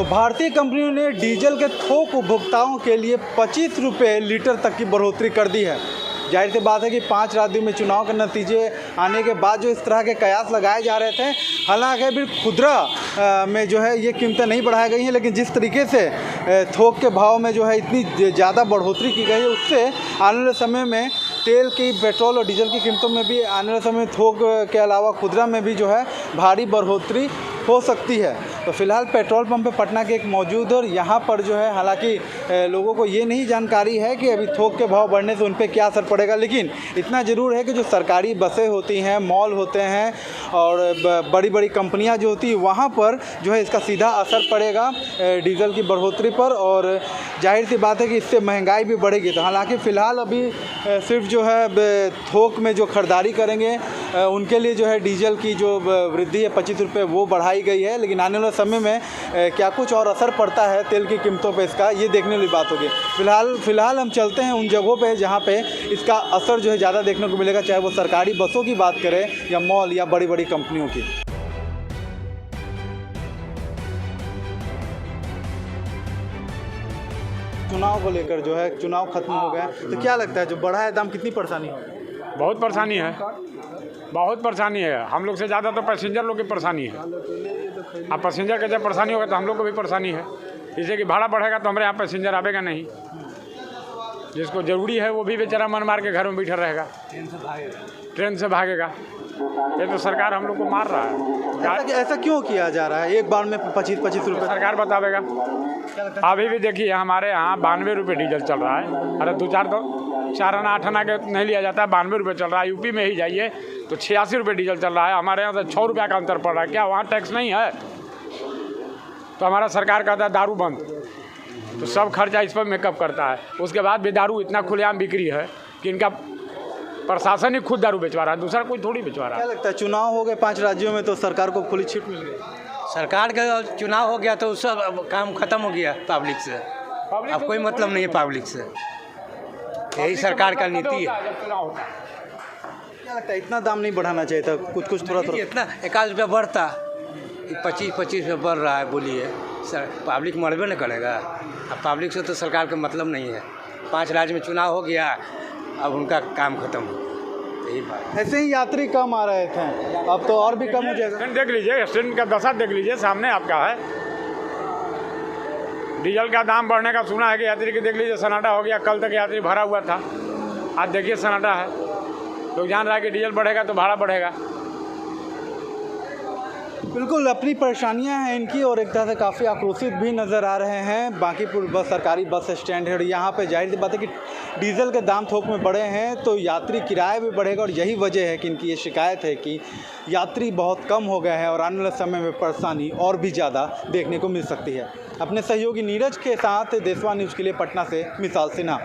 तो भारतीय कंपनियों ने डीजल के थोक उपभोक्ताओं के लिए 25 रुपये लीटर तक की बढ़ोतरी कर दी है। जाहिर सी बात है कि 5 राज्यों में चुनाव के नतीजे आने के बाद जो इस तरह के कयास लगाए जा रहे थे, हालांकि अभी खुदरा में जो है ये कीमतें नहीं बढ़ाई गई हैं, लेकिन जिस तरीके से थोक के भाव में जो है इतनी ज़्यादा बढ़ोतरी की गई है, उससे आने वाले समय में तेल की, पेट्रोल और डीजल की कीमतों में भी आने वाले समय में थोक के अलावा खुदरा में भी जो है भारी बढ़ोतरी हो सकती है। तो फिलहाल पेट्रोल पंप पे पटना के एक मौजूद और यहाँ पर जो है, हालांकि लोगों को ये नहीं जानकारी है कि अभी थोक के भाव बढ़ने से उन पे क्या असर पड़ेगा, लेकिन इतना ज़रूर है कि जो सरकारी बसें होती हैं, मॉल होते हैं और बड़ी बड़ी कंपनियाँ जो होती हैं, वहाँ पर जो है इसका सीधा असर पड़ेगा डीजल की बढ़ोतरी पर। और जाहिर सी बात है कि इससे महंगाई भी बढ़ेगी। तो हालाँकि फ़िलहाल अभी सिर्फ जो है थोक में जो खरीदारी करेंगे उनके लिए जो है डीजल की जो वृद्धि है 25 रुपये वो बढ़ाई गई है, लेकिन आने वाले समय में क्या कुछ और असर पड़ता है तेल की कीमतों पे, इसका ये देखने वाली बात होगी। फ़िलहाल हम चलते हैं उन जगहों पे जहाँ पे इसका असर जो है ज़्यादा देखने को मिलेगा, चाहे वो सरकारी बसों की बात करें या मॉल या बड़ी बड़ी कंपनियों की। चुनाव को लेकर जो है, चुनाव खत्म हो गए तो क्या लगता है जो बढ़ा है दाम, कितनी परेशानी होगी? बहुत परेशानी है, बहुत परेशानी है। हम लोग से ज़्यादा तो पैसेंजर लोग की परेशानी है। अब पैसेंजर का जब परेशानी होगा तो हम लोग को भी परेशानी है, इसलिए कि भाड़ा बढ़ेगा तो हमारे यहाँ पैसेंजर आवेगा नहीं। जिसको ज़रूरी है वो भी बेचारा मन मार के घर में बैठा रहेगा, ट्रेन से भागेगा। ये तो सरकार हम लोग को मार रहा है। ऐसा क्यों किया जा रहा है? एक बार में 25 रुपये सरकार बतावेगा। अभी भी देखिए हमारे यहाँ 92 रुपये डीजल चल रहा है। अरे 4 आना 8 आना के नहीं लिया जाता है, 92 रुपये चल रहा है। यूपी में ही जाइए तो 86 रुपये डीजल चल रहा है। हमारे यहाँ से 6 रुपये का अंतर पड़ रहा है। क्या वहाँ टैक्स नहीं है? तो हमारा सरकार कहता है दारू बंद, तो सब खर्चा इस पर मेकअप करता है। उसके बाद भी दारू इतना खुलेआम बिक्री है कि इनका प्रशासन ही खुद दारू बेचवा रहा है, दूसरा कोई थोड़ी बेचवा रहा है। क्या लगता है चुनाव हो गए 5 राज्यों में तो सरकार को खुली छूट मिल गई? सरकार का चुनाव हो गया तो सब काम खत्म हो गया पब्लिक से। अब कोई मतलब नहीं है पब्लिक से, यही सरकार का नीति है। क्या लगता है इतना दाम नहीं बढ़ाना चाहिए था? कुछ थोड़ा इतना 1 रुपया बढ़ता, 25 रुपये बढ़ रहा है। बोलिए सर, पब्लिक मरबे न करेगा। अब पब्लिक से तो सरकार का मतलब नहीं है। 5 राज्य में चुनाव हो गया, अब उनका काम खत्म हो, यही बात। ऐसे ही यात्री कम आ रहे थे, अब तो और भी कम हो जाएगा। देख लीजिए स्टैंड का दशा देख लीजिए, सामने आपका है। डीजल का दाम बढ़ने का सुना है कि यात्री की देख लीजिए सन्नाटा हो गया। कल तक यात्री भरा हुआ था, आज देखिए सन्नाटा है। लोग जान रहा है कि डीजल बढ़ेगा तो भाड़ा बढ़ेगा। बिल्कुल अपनी परेशानियां हैं इनकी, और एक तरह से काफ़ी आक्रोशित भी नज़र आ रहे हैं। बांकीपुर बस सरकारी बस स्टैंड है और यहाँ पे जाहिर सी बात है कि डीजल के दाम थोक में बढ़े हैं तो यात्री किराया भी बढ़ेगा, और यही वजह है कि इनकी ये शिकायत है कि यात्री बहुत कम हो गए हैं और आने वाले समय में परेशानी और भी ज़्यादा देखने को मिल सकती है। अपने सहयोगी नीरज के साथ देशवा न्यूज़ के लिए पटना से मिसाल सिन्हा।